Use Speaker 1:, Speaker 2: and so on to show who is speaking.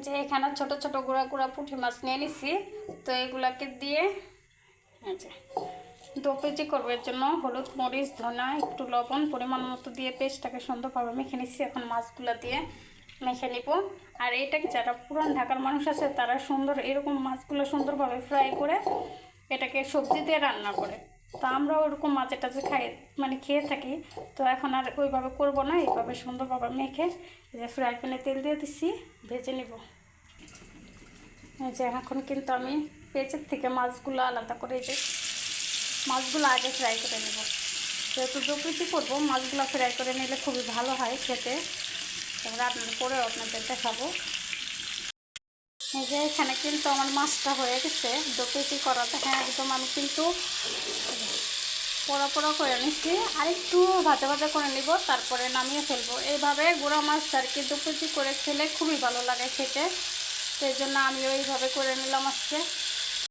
Speaker 1: যে এখানে ছোট ছোট গুঁড়া গুঁড়া পুঁটি মাছ নিয়ে নিছি। তো এগুলাকে দিয়ে যে দো কেজি করবো। এর জন্য হলুদ, মরিচ, ধনা, একটু লবণ পরিমাণ মতো দিয়ে পেস্টটাকে সুন্দরভাবে মেখে নিচ্ছি। এখন মাছগুলো দিয়ে মেখে নিব। আর এটাকে যারা পুরান ঢাকার মানুষ আছে তারা এরকম মাছগুলো সুন্দরভাবে ফ্রাই করে এটাকে সবজি দিয়ে রান্না করে। তো আমরা ওরকম মাছ টাছে খেয়ে থাকি। তো এখন আর ওইভাবে করবো না, এইভাবে সুন্দরভাবে মেখে যে ফ্রাই প্যানে তেল দিয়ে দিচ্ছি, ভেজে নিব। এই যে এখন কিন্তু আমি পেঁচের থেকে মাছগুলো আলাদা করে যে মাছগুলো আগে ফ্রাই করে নেব। যেহেতু দু কেজি করবো, মাছগুলো ফ্রাই করে নিলে খুবই ভালো হয় খেতে। রান্নার পরেও আপনাদের দেখাবো। এই যে এখানে কিন্তু আমার মাছটা হয়ে গেছে দু কেজি করাতে। হ্যাঁ, একদম আমি কিন্তু পোড়া পোড়া করে নিচ্ছি। আর একটু ভাজা ভাজা করে নিব, তারপরে নামিয়ে ফেলবো। এইভাবে গুঁড়া মাছ আর কি দু কেজি করে খেলে খুবই ভালো লাগে খেতে। সেই জন্য আমি ওইভাবে করে নিলাম আজকে।